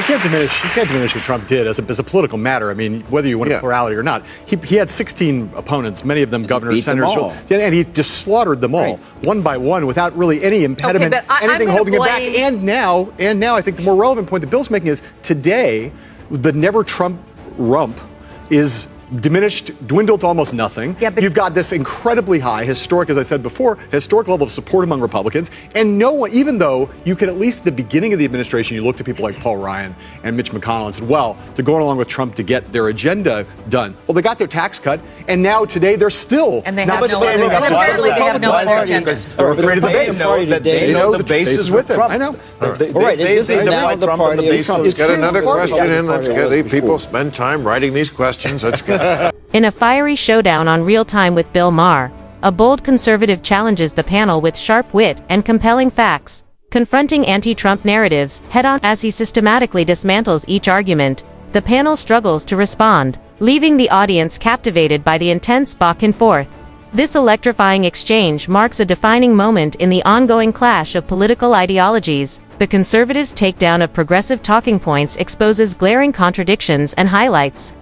can't diminish what Trump did as a political matter. I mean, whether you want a plurality or not, he had 16 opponents, many of them governors, senators, and he just slaughtered them all one by one without really any impediment, anything holding him back. And now, I think the more relevant point that Bill's making is today, the never Trump rump is diminished, dwindled to almost nothing. Yeah, you've got this incredibly high, historic, as I said before, historic level of support among Republicans. And no one, even though you could at least at the beginning of the administration, you looked at people like Paul Ryan and Mitch McConnell and said, well, they're going along with Trump to get their agenda done. Well, they got their tax cut, and now today they're still not standing up to apparently they have no other agenda. They're afraid of the base. They know the base is with them. I know. All right, this is now the party of Trump. Let's get another question in. Let's get people spend time writing these questions. Let's get. In a fiery showdown on Real Time with Bill Maher, a bold conservative challenges the panel with sharp wit and compelling facts, confronting anti-Trump narratives head-on. As he systematically dismantles each argument, the panel struggles to respond, leaving the audience captivated by the intense back and forth. This electrifying exchange marks a defining moment in the ongoing clash of political ideologies. The conservatives' takedown of progressive talking points exposes glaring contradictions and highlights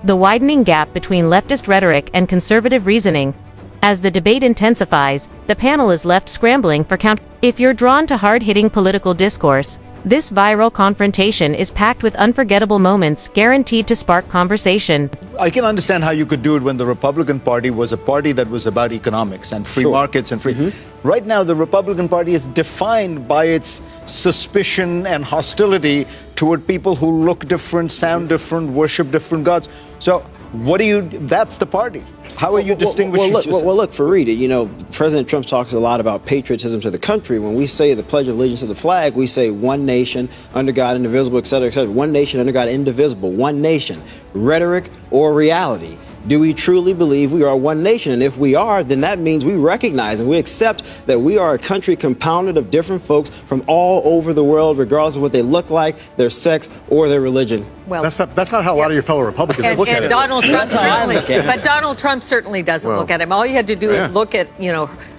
the widening gap between leftist rhetoric and conservative reasoning. As the debate intensifies, the panel is left scrambling for counter. If you're drawn to hard-hitting political discourse, this viral confrontation is packed with unforgettable moments guaranteed to spark conversation. I can understand how you could do it when the Republican Party was a party that was about economics and free markets and free. Right now, the Republican Party is defined by its suspicion and hostility toward people who look different, sound different, worship different gods. So what do you, that's the party. How are you distinguishing yourself? Well, look, Fareed, you know, President Trump talks a lot about patriotism to the country. When we say the Pledge of Allegiance to the flag, we say one nation, under God, indivisible, et cetera, et cetera. One nation, under God, indivisible. One nation. Rhetoric or reality? Do we truly believe we are one nation? And if we are, then that means we recognize and we accept that we are a country compounded of different folks from all over the world, regardless of what they look like, their sex, or their religion. Well, that's not how a lot of your fellow Republicans look at it. Donald Trump certainly, but Donald Trump certainly doesn't look at him. All you had to do is look at,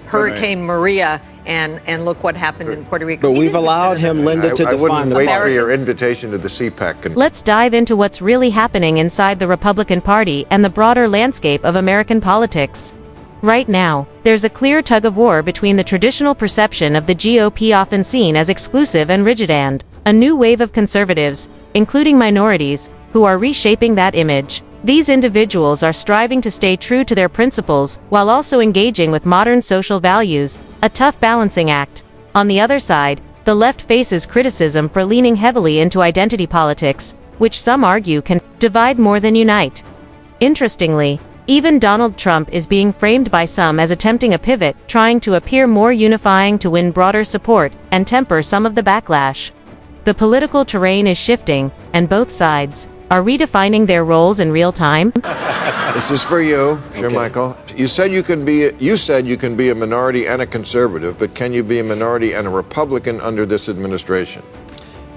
Hurricane Maria and look what happened in Puerto Rico. But we've allowed him, Linda, to define I wouldn't wait Americans. for your invitation to the CPAC. Let's dive into what's really happening inside the Republican Party and the broader landscape of American politics. Right now, there's a clear tug-of-war between the traditional perception of the GOP, often seen as exclusive and rigid, and a new wave of conservatives, including minorities, who are reshaping that image. These individuals are striving to stay true to their principles while also engaging with modern social values, a tough balancing act. On the other side, the left faces criticism for leaning heavily into identity politics, which some argue can divide more than unite. Interestingly, even Donald Trump is being framed by some as attempting a pivot, trying to appear more unifying to win broader support and temper some of the backlash. The political terrain is shifting, and both sides are redefining their roles in real time. This is for you, Sir Michael. You said you can be a minority and a conservative, but can you be a minority and a Republican under this administration?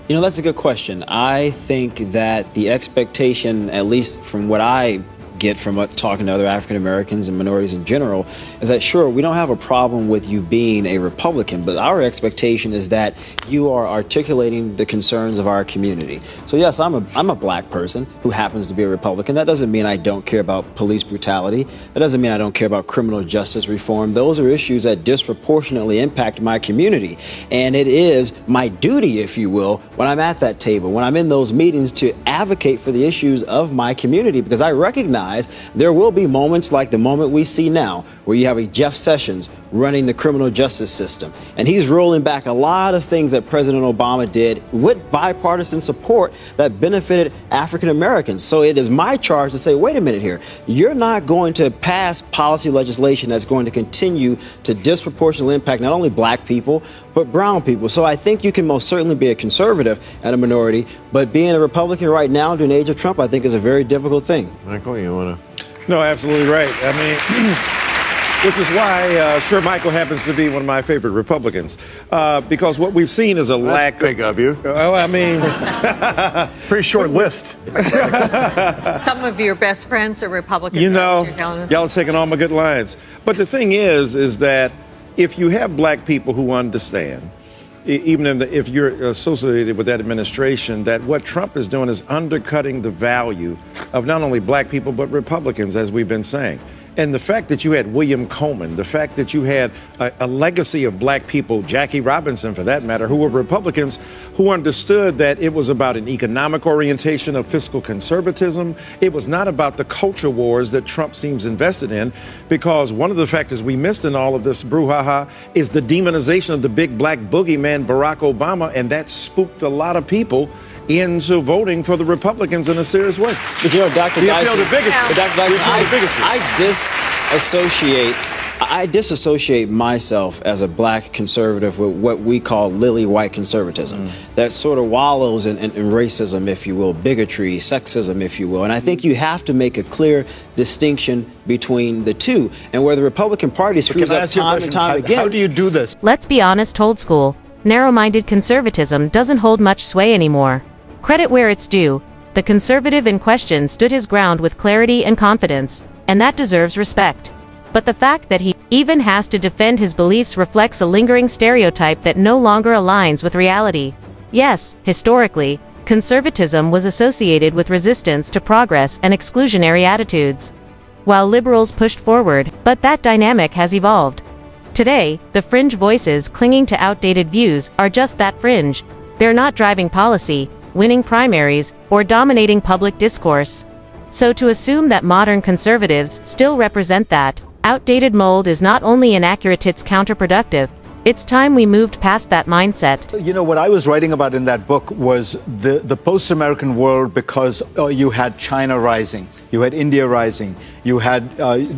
You know, that's a good question. I think that the expectation, at least from what I get from talking to other African Americans and minorities in general, is that sure, we don't have a problem with you being a Republican, but our expectation is that you are articulating the concerns of our community. So yes, I'm a black person who happens to be a Republican. That doesn't mean I don't care about police brutality. That doesn't mean I don't care about criminal justice reform. Those are issues that disproportionately impact my community. And it is my duty, if you will, when I'm at that table, when I'm in those meetings, to advocate for the issues of my community, because I recognize there will be moments like the moment we see now, where you have a Jeff Sessions running the criminal justice system, and he's rolling back a lot of things that President Obama did with bipartisan support that benefited African Americans. So it is my charge to say, wait a minute here, you're not going to pass policy legislation that's going to continue to disproportionately impact not only black people, but brown people. So I think you can most certainly be a conservative and a minority, but being a Republican right now during the age of Trump, I think is a very difficult thing. Michael, you want to? No, absolutely right. I mean, which is why Sir Michael happens to be one of my favorite Republicans, because what we've seen is a lack. That's big of you. Well, I mean, pretty short list. Some of your best friends are Republicans. You know, y'all are taking all my good lines. But the thing is that if you have black people who understand even if you're associated with that administration, that what Trump is doing is undercutting the value of not only black people, but Republicans, as we've been saying. And the fact that you had William Coleman, the fact that you had a legacy of black people, Jackie Robinson for that matter, who were Republicans, who understood that it was about an economic orientation of fiscal conservatism. It was not about the culture wars that Trump seems invested in, because one of the factors we missed in all of this brouhaha is the demonization of the big black boogeyman, Barack Obama, and that spooked a lot of people into voting for the Republicans in a serious way. But Dr. Dyson, I disassociate myself as a black conservative with what we call lily white conservatism, that sort of wallows in racism, if you will, bigotry, sexism, if you will. And I think you have to make a clear distinction between the two. And where the Republican Party screws up time and time again. How do you do this? Let's be honest, old school, narrow-minded conservatism doesn't hold much sway anymore. Credit where it's due, the conservative in question stood his ground with clarity and confidence, and that deserves respect. But the fact that he even has to defend his beliefs reflects a lingering stereotype that no longer aligns with reality. Yes, historically, conservatism was associated with resistance to progress and exclusionary attitudes, while liberals pushed forward, but that dynamic has evolved. Today, the fringe voices clinging to outdated views are just that, fringe. They're not driving policy, winning primaries, or dominating public discourse. So to assume that modern conservatives still represent that outdated mold is not only inaccurate, it's counterproductive. It's time we moved past that mindset. You know, what I was writing about in that book was the post-American world, because you had China rising, you had India rising, you had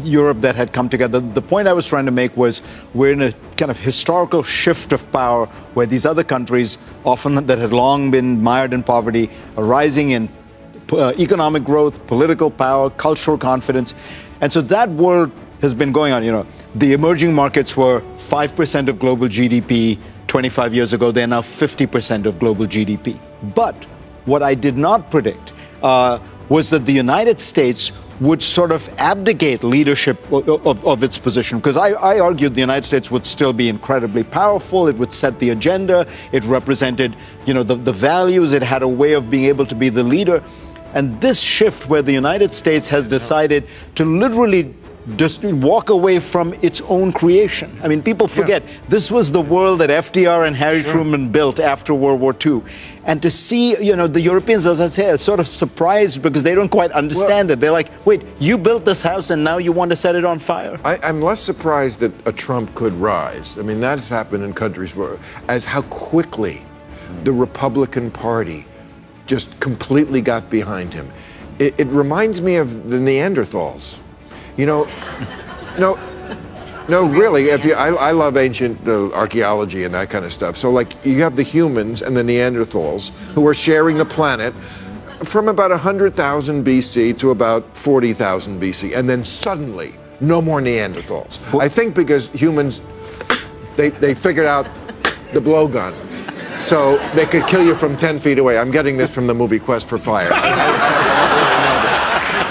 Europe that had come together. The point I was trying to make was we're in a kind of historical shift of power where these other countries, often that had long been mired in poverty, are rising in economic growth, political power, cultural confidence. And so that world has been going on. You know, the emerging markets were 5% of global GDP 25 years ago. They're now 50% of global GDP. But what I did not predict was that the United States would sort of abdicate leadership of its position. Because I argued the United States would still be incredibly powerful. It would set the agenda. It represented, you know, the values. It had a way of being able to be the leader. And this shift where the United States has decided to literally just walk away from its own creation. I mean, people forget this was the world that FDR and Harry Truman built after World War II. And to see, you know, the Europeans, as I say, are sort of surprised because they don't quite understand it. They're like, wait, you built this house and now you want to set it on fire? I'm less surprised that a Trump could rise. I mean, that has happened in countries where, as how quickly the Republican Party just completely got behind him. It reminds me of the Neanderthals. You know, no, really. I love ancient archaeology and that kind of stuff. So, like, you have the humans and the Neanderthals who are sharing the planet from about 100,000 BC to about 40,000 BC, and then suddenly, no more Neanderthals. I think because humans, they figured out the blowgun, so they could kill you from 10 feet away. I'm getting this from the movie Quest for Fire.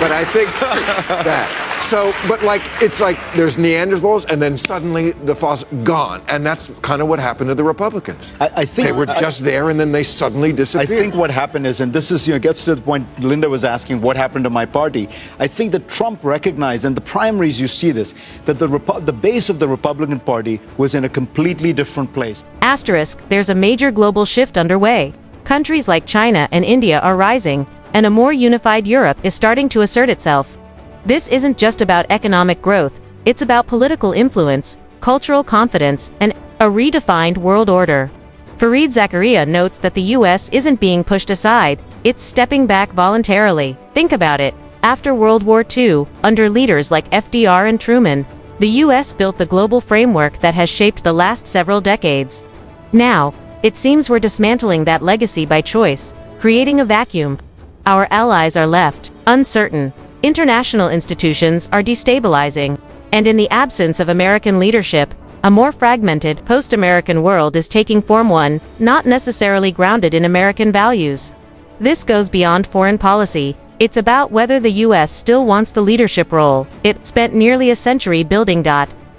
But I think that. So, but like, it's like there's Neanderthals and then suddenly the fossil gone. And that's kind of what happened to the Republicans. I think they were just there and then they suddenly disappeared. I think what happened is, and this is, you know, gets to the point Linda was asking, what happened to my party? I think that Trump recognized, and the primaries you see this, that the base of the Republican Party was in a completely different place. Asterisk, there's a major global shift underway. Countries like China and India are rising, and a more unified Europe is starting to assert itself. This isn't just about economic growth, it's about political influence, cultural confidence, and a redefined world order. Fareed Zakaria notes that the US isn't being pushed aside, it's stepping back voluntarily. Think about it. After World War II, under leaders like FDR and Truman, the US built the global framework that has shaped the last several decades. Now, it seems we're dismantling that legacy by choice, creating a vacuum. Our allies are left uncertain. International institutions are destabilizing, and in the absence of American leadership, a more fragmented, post-American world is taking form, one not necessarily grounded in American values. This goes beyond foreign policy. It's about whether the U.S. still wants the leadership role it spent nearly a century building.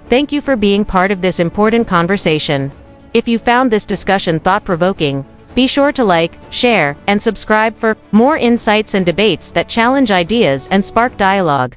Thank you for being part of this important conversation. If you found this discussion thought-provoking, be sure to like, share, and subscribe for more insights and debates that challenge ideas and spark dialogue.